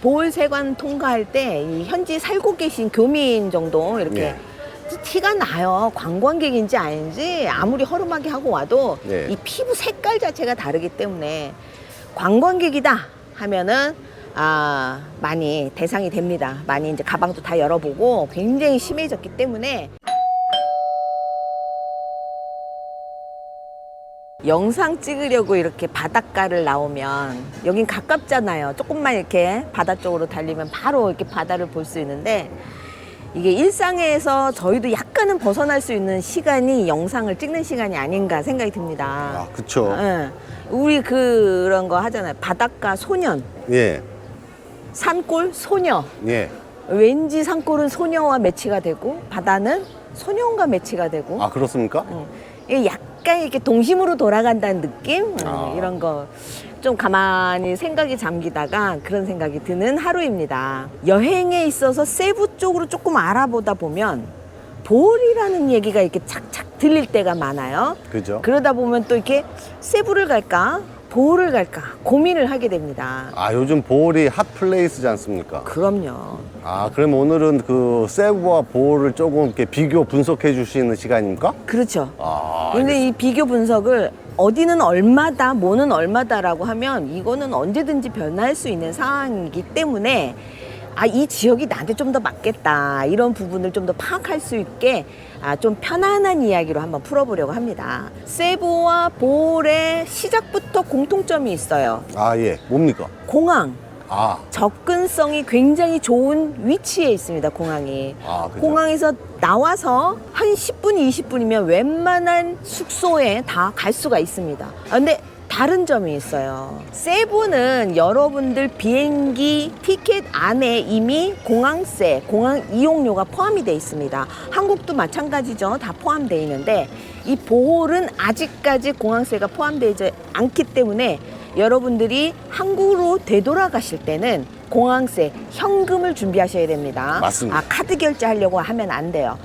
보홀세관 통과할 때 이 현지 살고 계신 교민 정도 이렇게 티가 나요. 관광객인지 아닌지 아무리 허름하게 하고 와도 이 피부 색깔 자체가 다르기 때문에 관광객이다 하면은 많이 대상이 됩니다. 많이 이제 가방도 다 열어보고 굉장히 심해졌기 때문에 영상 찍으려고 이렇게 바닷가를 나오면 여긴 가깝잖아요. 조금만 이렇게 바다 쪽으로 달리면 바로 이렇게 바다를 볼 수 있는데 이게 일상에서 저희도 약간은 벗어날 수 있는 시간이 영상을 찍는 시간이 아닌가 생각이 듭니다. 그쵸. 네. 우리 그런 거 하잖아요. 바닷가 소년, 산골 소녀. 왠지 산골은 소녀와 매치가 되고 바다는 소년과 매치가 되고. 그렇습니까? 이게 약간 이렇게 동심으로 돌아간다는 느낌? 이런 거 좀 가만히 생각이 잠기다가 그런 생각이 드는 하루입니다. 여행에 있어서 세부 쪽으로 조금 알아보다 보면 보홀이라는 얘기가 이렇게 착착 들릴 때가 많아요. 그죠. 그러다 보면 또 이렇게 세부를 갈까 보홀을 갈까 고민을 하게 됩니다. 요즘 보홀이 핫플레이스지 않습니까? 그럼요. 그럼 오늘은 그 세부와 보홀을 조금 이렇게 비교 분석해 주시는 시간입니까? 그렇죠. 근데 이 비교 분석을 어디는 얼마다, 뭐는 얼마다라고 하면 이거는 언제든지 변할 수 있는 상황이기 때문에 이 지역이 나한테 좀 더 맞겠다. 이런 부분을 좀 더 파악할 수 있게 좀 편안한 이야기로 한번 풀어보려고 합니다. 세부와 보홀의 시작부터 공통점이 있어요. 뭡니까? 공항. 접근성이 굉장히 좋은 위치에 있습니다. 공항이. 그죠? 공항에서 나와서 한 10분, 20분이면 웬만한 숙소에 다 갈 수가 있습니다. 근데 다른 점이 있어요. 세부는 여러분들 비행기 티켓 안에 이미 공항세, 공항 이용료가 포함이 되어 있습니다. 한국도 마찬가지죠. 다 포함되어 있는데 이 보홀은 아직까지 공항세가 포함되지 않기 때문에 여러분들이 한국으로 되돌아가실 때는 공항세, 현금을 준비하셔야 됩니다. 맞습니다. 카드 결제하려고 하면 안 돼요.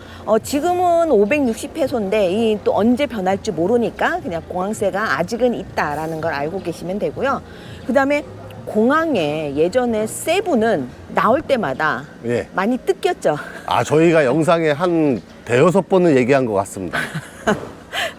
지금은 560페소인데 이 또 언제 변할지 모르니까 그냥 공항세가 아직은 있다라는 걸 알고 계시면 되고요. 그 다음에 공항에 예전에 세부는 나올 때마다 많이 뜯겼죠. 저희가 영상에 한 대여섯 번을 얘기한 것 같습니다.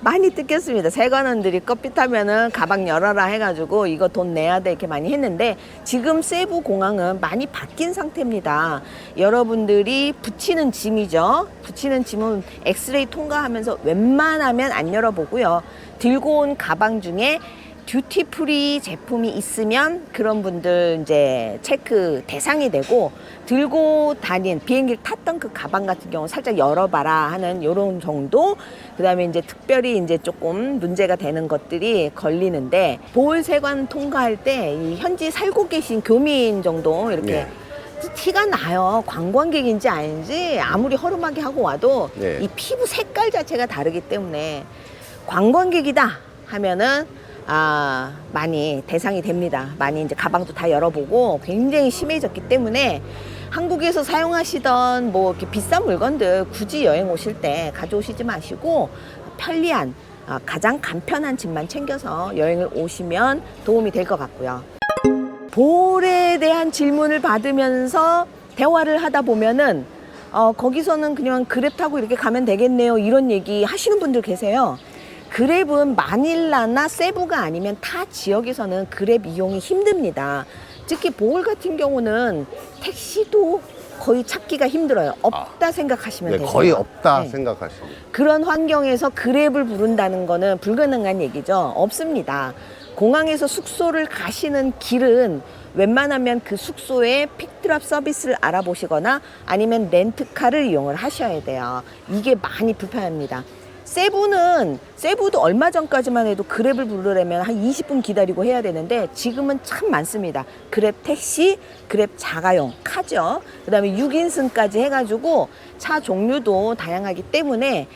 많이 뜯겼습니다. 세관원들이 껍핏하면은 가방 열어라 해가지고 이거 돈 내야 돼 이렇게 많이 했는데 지금 세부 공항은 많이 바뀐 상태입니다. 여러분들이 붙이는 짐이죠. 붙이는 짐은 엑스레이 통과하면서 웬만하면 안 열어보고요. 들고 온 가방 중에 듀티프리 제품이 있으면 그런 분들 이제 체크 대상이 되고 들고 다닌 비행기를 탔던 그 가방 같은 경우 살짝 열어봐라 하는 요런 정도. 그 다음에 이제 특별히 이제 조금 문제가 되는 것들이 걸리는데 보홀세관 통과할 때 이 현지 살고 계신 교민 정도 이렇게 티가 나요. 관광객인지 아닌지 아무리 허름하게 하고 와도 이 피부 색깔 자체가 다르기 때문에 관광객이다 하면은 많이 대상이 됩니다. 많이 이제 가방도 다 열어보고 굉장히 심해졌기 때문에 한국에서 사용하시던 뭐 이렇게 비싼 물건들 굳이 여행 오실 때 가져오시지 마시고 편리한 가장 간편한 짐만 챙겨서 여행을 오시면 도움이 될 것 같고요. 보홀에 대한 질문을 받으면서 대화를 하다 보면은 거기서는 그냥 그랩 타고 이렇게 가면 되겠네요. 이런 얘기 하시는 분들 계세요. 그랩은 마닐라나 세부가 아니면 타 지역에서는 그랩 이용이 힘듭니다. 특히 보홀 같은 경우는 택시도 거의 찾기가 힘들어요. 없다 생각하시면 돼요. 거의 없다 생각하시면. 그런 환경에서 그랩을 부른다는 거는 불가능한 얘기죠. 없습니다. 공항에서 숙소를 가시는 길은 웬만하면 그 숙소에 픽드랍 서비스를 알아보시거나 아니면 렌트카를 이용을 하셔야 돼요. 이게 많이 불편합니다. 세부도 얼마 전까지만 해도 그랩을 부르려면 한 20분 기다리고 해야 되는데 지금은 참 많습니다. 그랩 택시, 그랩 자가용, 카죠. 그 다음에 6인승까지 해가지고 차 종류도 다양하기 때문에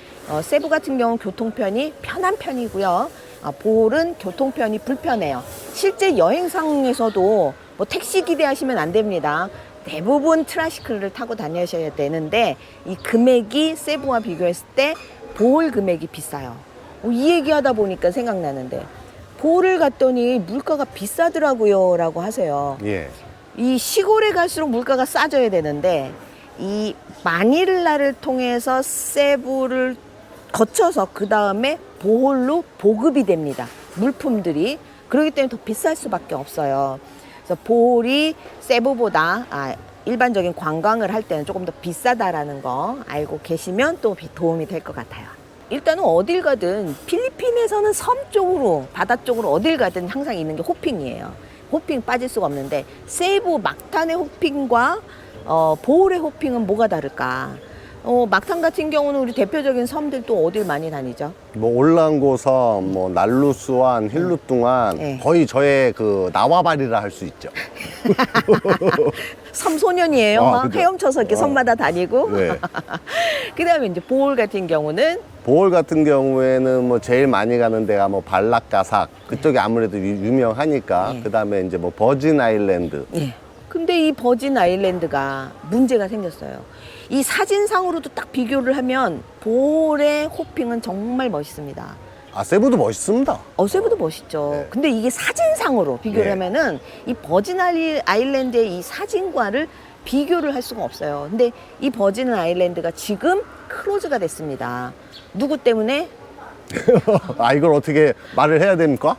세부 같은 경우는 교통편이 편한 편이고요. 보홀은 교통편이 불편해요. 실제 여행상에서도 뭐 택시 기대하시면 안 됩니다. 대부분 트라시클을 타고 다니셔야 되는데 이 금액이 세부와 비교했을 때 보홀 금액이 비싸요. 이 얘기하다 보니까 생각나는데 보홀을 갔더니 물가가 비싸더라고요 라고 하세요. 이 시골에 갈수록 물가가 싸져야 되는데 이 마닐라를 통해서 세부를 거쳐서 그 다음에 보홀로 보급이 됩니다. 물품들이. 그렇기 때문에 더 비쌀 수밖에 없어요. 그래서 보홀이 세부보다 일반적인 관광을 할 때는 조금 더 비싸다라는 거 알고 계시면 또 도움이 될 것 같아요. 일단은 어딜 가든 필리핀에서는 섬 쪽으로 바다 쪽으로 어딜 가든 항상 있는 게 호핑이에요. 호핑 빠질 수가 없는데 세부 막탄의 호핑과 보홀의 호핑은 뭐가 다를까? 막탄 같은 경우는 우리 대표적인 섬들 또 어딜 많이 다니죠? 뭐 올랑고섬, 뭐 날루스완, 힐루뚱안 네. 거의 저의 그 나와바리라 할 수 있죠. 섬 소년이에요. 막 그죠? 헤엄쳐서 이렇게 섬마다 다니고. 네. 그다음에 이제 보홀 같은 경우는 보홀 같은 경우에는 뭐 제일 많이 가는 데가 뭐 발락가삭 그쪽이 아무래도 유명하니까 네. 그다음에 이제 뭐 버진 아일랜드. 예. 근데 이 버진 아일랜드가 문제가 생겼어요. 이 사진상으로도 딱 비교를 하면 보홀의 호핑은 정말 멋있습니다. 아, 세부도 멋있습니다. 세부도 멋있죠. 네. 근데 이게 사진상으로 비교를 네. 하면은 이 버진 아일랜드의 이 사진과를 비교를 할 수가 없어요. 근데 이 버진 아일랜드가 지금 클로즈가 됐습니다. 누구 때문에? 아, 이걸 어떻게 말을 해야 됩니까?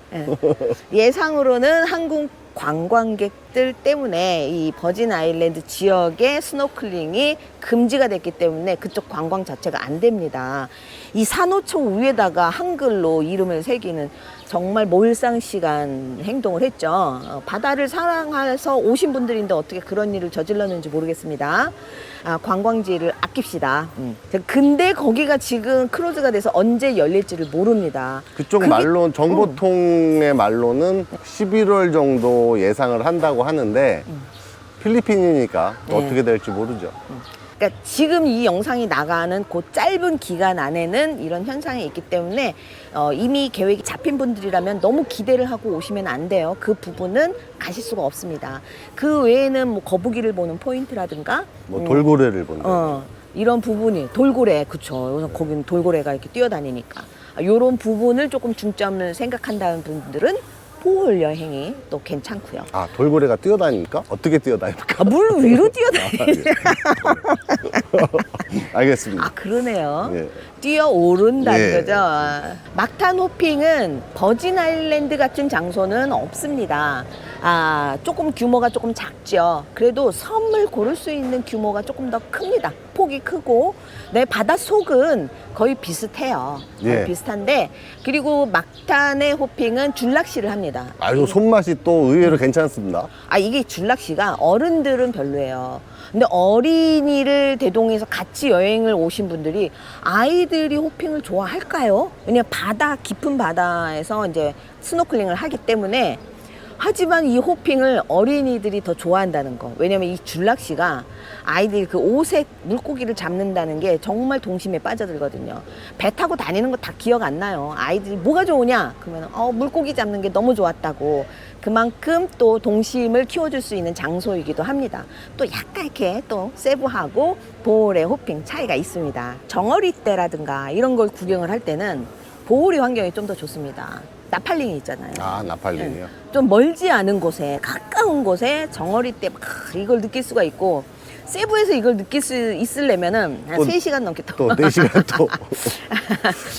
예상으로는 한국 관광객들 때문에 이 버진 아일랜드 지역의 스노클링이 금지가 됐기 때문에 그쪽 관광 자체가 안 됩니다. 이 산호초 위에다가 한글로 이름을 새기는 정말 몰상식한 행동을 했죠. 바다를 사랑해서 오신 분들인데 어떻게 그런 일을 저질렀는지 모르겠습니다. 관광지를 아낍시다. 근데 거기가 지금 클로즈가 돼서 언제 열릴지를 모릅니다. 그쪽 말로 정보통의 말로는 11월 정도 예상을 한다고 하는데 필리핀이니까 네. 어떻게 될지 모르죠. 그러니까 지금 이 영상이 나가는 그 짧은 기간 안에는 이런 현상이 있기 때문에 이미 계획이 잡힌 분들이라면 너무 기대를 하고 오시면 안 돼요. 그 부분은 가실 수가 없습니다. 그 외에는 뭐 거북이를 보는 포인트라든가 뭐 돌고래를 본다. 이런 부분이 돌고래 그쵸. 거기는 돌고래가 이렇게 뛰어다니니까 이런 부분을 조금 중점을 생각한다는 분들은 보홀 여행이 또 괜찮고요. 아, 돌고래가 뛰어다니니까? 어떻게 뛰어다닙니까? 물 위로 뛰어다니는. 알겠습니다. 그러네요. 예. 뛰어오른다는 예. 거죠. 막탄 호핑은 버진 아일랜드 같은 장소는 없습니다. 조금 규모가 조금 작죠. 그래도 섬을 고를 수 있는 규모가 조금 더 큽니다. 폭이 크고, 네, 바닷속은 거의 비슷해요. 거의 예. 비슷한데, 그리고 막탄의 호핑은 줄낚시를 합니다. 아유, 손맛이 또 의외로 괜찮습니다. 이게 줄낚시가 어른들은 별로예요. 근데 어린이를 대동해서 같이 여행을 오신 분들이 아이들이 호핑을 좋아할까요? 왜냐면 깊은 바다에서 이제 스노클링을 하기 때문에. 하지만 이 호핑을 어린이들이 더 좋아한다는 거. 왜냐면 이 줄낚시가 아이들이 그 오색 물고기를 잡는다는 게 정말 동심에 빠져들거든요. 배 타고 다니는 거 다 기억 안 나요. 아이들이 뭐가 좋으냐? 그러면 물고기 잡는 게 너무 좋았다고. 그만큼 또 동심을 키워줄 수 있는 장소이기도 합니다. 또 약간 이렇게 또 세부하고 보홀의 호핑 차이가 있습니다. 정어리 때라든가 이런 걸 구경을 할 때는 보홀의 환경이 좀 더 좋습니다. 나팔링이 있잖아요. 나팔링이요? 좀 멀지 않은 곳에 가까운 곳에 정어리 때 막 이걸 느낄 수가 있고 세부에서 이걸 느낄 수 있으려면은 한 또 3시간 넘게 또 4시간 또.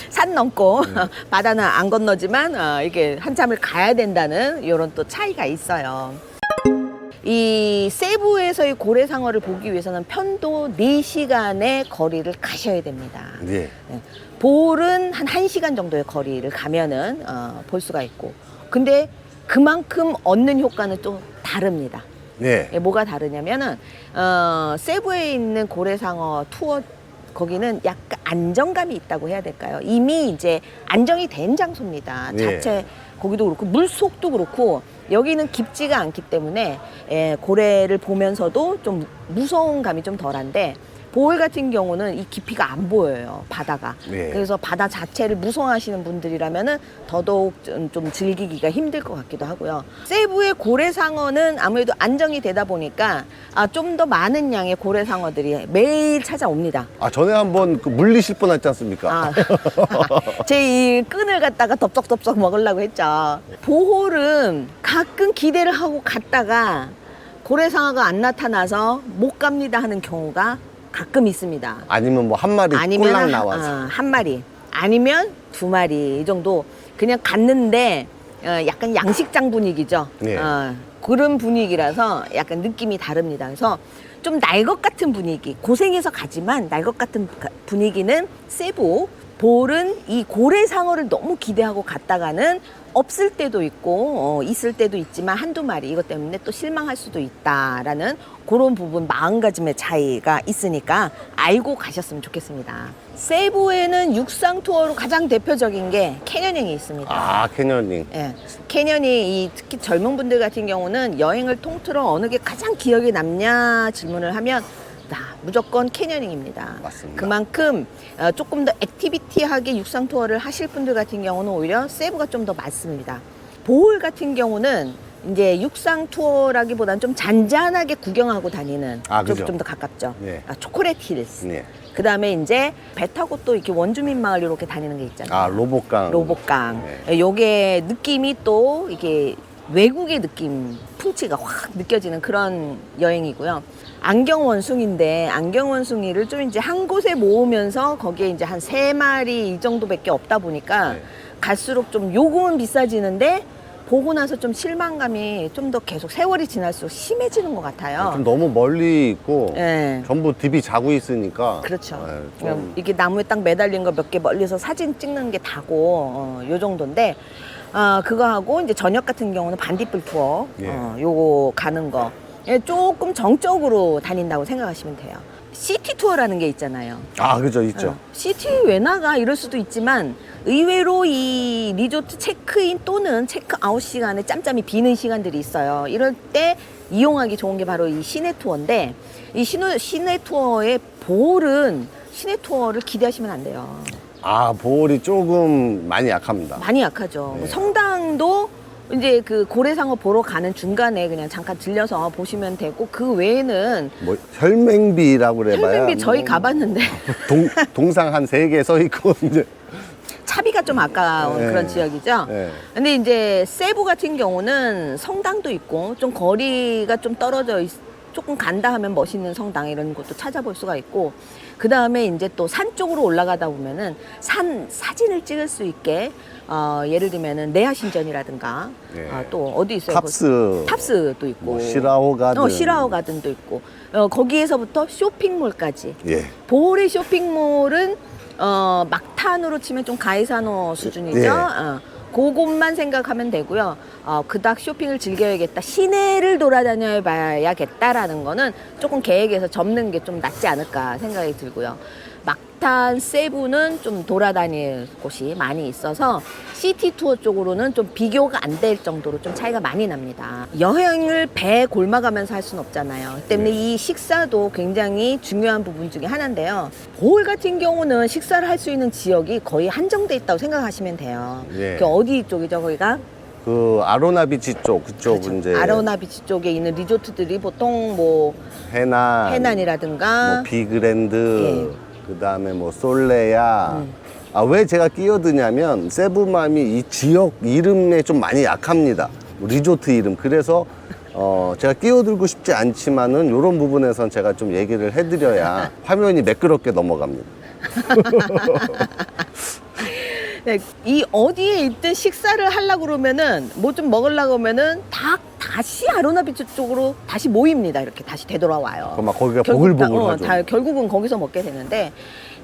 산 넘고 바다는 안 건너지만 이게 한참을 가야 된다는 이런 또 차이가 있어요. 이 세부에서의 고래상어를 보기 위해서는 편도 4시간의 거리를 가셔야 됩니다. 예. 보홀은 한 1시간 정도의 거리를 가면은 볼 수가 있고, 근데 그만큼 얻는 효과는 또 다릅니다. 예. 뭐가 다르냐면은 세부에 있는 고래상어 투어 거기는 약간 안정감이 있다고 해야 될까요? 이미 이제 안정이 된 장소입니다. 예. 자체 거기도 그렇고 물속도 그렇고 여기는 깊지가 않기 때문에 고래를 보면서도 좀 무서운 감이 좀 덜한데 보홀 같은 경우는 이 깊이가 안 보여요, 바다가. 예. 그래서 바다 자체를 무서워하시는 분들이라면은 더더욱 좀 즐기기가 힘들 것 같기도 하고요. 세부의 고래상어는 아무래도 안정이 되다 보니까 좀 더 많은 양의 고래상어들이 매일 찾아옵니다. 전에 한번 그 물리실 뻔했지 않습니까? 제 이 끈을 갖다가 덥석덥석 먹으려고 했죠. 보홀은 가끔 기대를 하고 갔다가 고래상어가 안 나타나서 못 갑니다 하는 경우가 가끔 있습니다. 아니면 뭐 한 마리 꼴랑 나와서. 한 마리 아니면 두 마리 이 정도 그냥 갔는데 약간 양식장 분위기죠. 예. 그런 분위기라서 약간 느낌이 다릅니다. 그래서 좀 날 것 같은 분위기, 고생해서 가지만 날 것 같은 분위기는 세부. 볼은 이 고래상어를 너무 기대하고 갔다가는 없을 때도 있고 있을 때도 있지만 한두 마리 이것 때문에 또 실망할 수도 있다라는 그런 부분 마음가짐의 차이가 있으니까 알고 가셨으면 좋겠습니다. 세부에는 육상 투어로 가장 대표적인 게 캐녀닝이 있습니다. 아, 캐녀닝. 예, 캐년이 특히 젊은 분들 같은 경우는 여행을 통틀어 어느 게 가장 기억에 남냐 질문을 하면 무조건 캐녀닝입니다. 맞습니다. 그만큼 조금 더 액티비티하게 육상 투어를 하실 분들 같은 경우는 오히려 세부가 좀 더 맞습니다. 보홀 같은 경우는 이제 육상 투어라기보다는 좀 잔잔하게 구경하고 다니는 그죠. 좀 더 가깝죠. 네. 초콜릿 힐스. 네. 그 다음에 이제 배 타고 또 이렇게 원주민 마을 이렇게 다니는 게 있잖아요. 로봇강. 로봇강. 네. 요게 느낌이 또 이게 외국의 느낌, 풍치가 확 느껴지는 그런 여행이고요. 안경원숭이인데 안경원숭이를 좀 이제 한 곳에 모으면서 거기에 이제 한 3마리 이 정도밖에 없다 보니까 네. 갈수록 좀 요금은 비싸지는데 보고 나서 좀 실망감이 좀 더 계속 세월이 지날수록 심해지는 것 같아요. 좀 너무 멀리 있고 네. 전부 딥이 자고 있으니까. 그렇죠. 네, 그냥 좀 이게 나무에 딱 매달린 거 몇 개 멀리서 사진 찍는 게 다고 요 정도인데 그거 하고 이제 저녁 같은 경우는 반딧불 투어 예. 요거 가는 거 조금 정적으로 다닌다고 생각하시면 돼요. 시티 투어라는 게 있잖아요. 그죠, 있죠. 시티 왜 나가 이럴 수도 있지만 의외로 이 리조트 체크인 또는 체크아웃 시간에 짬짬이 비는 시간들이 있어요. 이럴 때 이용하기 좋은 게 바로 이 시내 투어인데 이 시내 투어의 보홀은 시내 투어를 기대하시면 안 돼요. 보홀이 조금 많이 약합니다. 많이 약하죠. 네. 성당도 이제 그 고래상어 보러 가는 중간에 그냥 잠깐 들려서 보시면 되고 그 외에는 뭐 혈맹비라고 그래봐야. 혈맹비 저희 뭐 가봤는데 동상 한 3개 서 있고 이제. 차비가 좀 아까운 네. 그런 지역이죠. 네. 근데 이제 세부 같은 경우는 성당도 있고 좀 거리가 좀 떨어져 조금 간다 하면 멋있는 성당 이런 것도 찾아볼 수가 있고 그 다음에 이제 또 산 쪽으로 올라가다 보면은 산 사진을 찍을 수 있게 예를 들면은 내하신전이라든가 네. 또 어디 있어요? 탑스도 있고 뭐 시라오 가든. 시라오 가든도 있고 거기에서부터 쇼핑몰까지 예. 보홀의 쇼핑몰은 막탄으로 치면 좀 가이사노 수준이죠. 예. 그것만 생각하면 되고요. 그닥 쇼핑을 즐겨야겠다. 시내를 돌아다녀 봐야겠다라는 거는 조금 계획에서 접는 게 좀 낫지 않을까 생각이 들고요. 막탄 세부는 좀 돌아다닐 곳이 많이 있어서 시티 투어 쪽으로는 좀 비교가 안 될 정도로 좀 차이가 많이 납니다. 여행을 배 골마가면서 할 수는 없잖아요. 그 때문에 이 식사도 굉장히 중요한 부분 중에 하나인데요. 보홀 같은 경우는 식사를 할 수 있는 지역이 거의 한정돼 있다고 생각하시면 돼요. 예. 그 어디 쪽이죠, 거기가? 그 아로나비치 쪽 그쪽 그렇죠. 이제 아로나비치 쪽에 있는 리조트들이 보통 뭐 해난이라든가 뭐 비그랜드 그다음에 뭐 솔레야. 왜 제가 끼어드냐면 세부맘이 이 지역 이름에 좀 많이 약합니다. 리조트 이름. 그래서 제가 끼어들고 싶지 않지만은 이런 부분에선 제가 좀 얘기를 해드려야 화면이 매끄럽게 넘어갑니다. 네, 이 어디에 있든 식사를 하려고 그러면은 뭐 좀 먹으려고 하면은 다시 아로나비치 쪽으로 다시 모입니다. 이렇게 다시 되돌아와요. 그럼 막 거기가 결국 보글보글하죠. 결국은 거기서 먹게 되는데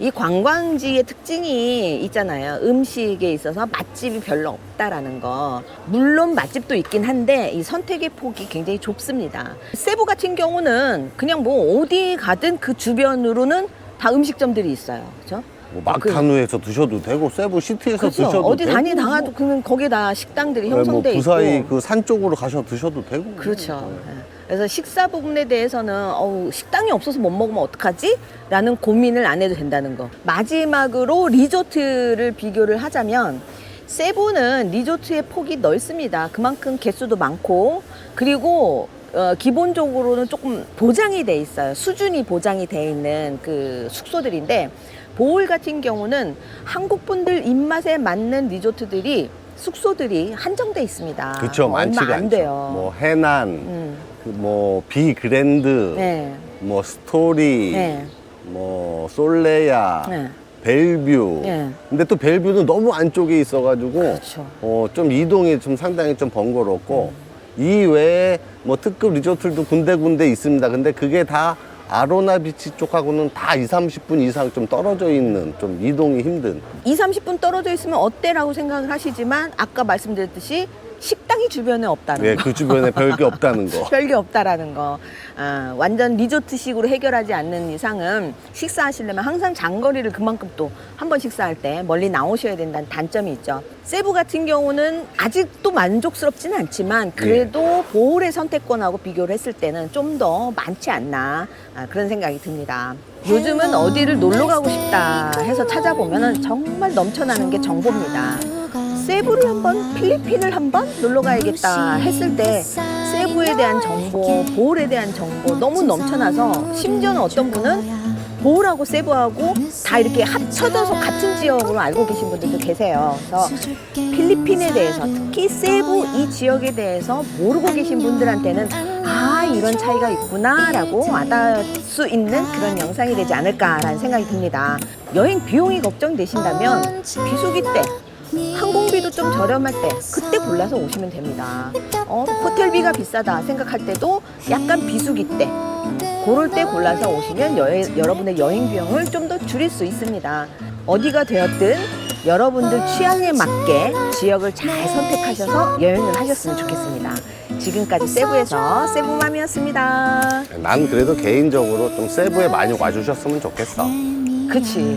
이 관광지의 특징이 있잖아요. 음식에 있어서 맛집이 별로 없다라는 거. 물론 맛집도 있긴 한데 이 선택의 폭이 굉장히 좁습니다. 세부 같은 경우는 그냥 뭐 어디 가든 그 주변으로는 다 음식점들이 있어요. 그렇죠? 뭐 막탄우에서 드셔도 되고 세부 시티에서 그렇죠. 드셔도 어디 되고 다니다가도 그냥 거기에 다 식당들이 뭐 형성돼 부사이 있고. 그 산 쪽으로 가셔 드셔도 되고 그렇죠. 그래서 식사 부분에 대해서는 식당이 없어서 못 먹으면 어떡하지? 라는 고민을 안 해도 된다는 거. 마지막으로 리조트를 비교를 하자면 세부는 리조트의 폭이 넓습니다. 그만큼 개수도 많고 그리고 기본적으로는 조금 보장이 돼 있어요. 수준이 보장이 돼 있는 그 숙소들인데 보홀 같은 경우는 한국 분들 입맛에 맞는 리조트들이 숙소들이 한정돼 있습니다. 그렇죠. 얼마 많지가 안 않죠. 돼요. 뭐 해난 뭐 비그랜드, 네. 뭐 스토리, 네. 뭐 솔레야, 네. 벨뷰. 네. 근데 또 벨뷰는 너무 안쪽에 있어가지고 그렇죠. 좀 이동이 좀 상당히 좀 번거롭고 이 외에 뭐 특급 리조트들도 군데군데 있습니다. 근데 그게 다 아로나 비치 쪽하고는 다 2, 30분 이상 좀 떨어져 있는 좀 이동이 힘든 2, 30분 떨어져 있으면 어때라고 생각을 하시지만 아까 말씀드렸듯이 식당이 주변에 없다는 예, 거. 그 주변에 별게 없다는 거. 별게 없다라는 거. 아, 완전 리조트식으로 해결하지 않는 이상은 식사하시려면 항상 장거리를 그만큼 또 한 번 식사할 때 멀리 나오셔야 된다는 단점이 있죠. 세부 같은 경우는 아직도 만족스럽지는 않지만 그래도 보홀의 선택권하고 비교를 했을 때는 좀 더 많지 않나 그런 생각이 듭니다. 요즘은 어디를 놀러 가고 싶다 해서 찾아보면 정말 넘쳐나는 게 정보입니다. 세부를 한번, 필리핀을 한번 놀러 가야겠다 했을 때 세부에 대한 정보, 보홀에 대한 정보 너무 넘쳐나서 심지어는 어떤 분은 보홀하고 세부하고 다 이렇게 합쳐져서 같은 지역으로 알고 계신 분들도 계세요. 그래서 필리핀에 대해서 특히 세부 이 지역에 대해서 모르고 계신 분들한테는 아 이런 차이가 있구나라고 와닿을 수 있는 그런 영상이 되지 않을까라는 생각이 듭니다. 여행 비용이 걱정되신다면 비수기 때 항공비도 좀 저렴할 때 그때 골라서 오시면 됩니다. 호텔비가 비싸다 생각할 때도 약간 비수기 때 그럴 때 골라서 오시면 여러분의 여행 비용을 좀 더 줄일 수 있습니다. 어디가 되었든 여러분들 취향에 맞게 지역을 잘 선택하셔서 여행을 하셨으면 좋겠습니다. 지금까지 세부에서 세부맘이었습니다. 난 그래도 개인적으로 좀 세부에 많이 와주셨으면 좋겠어. 그치.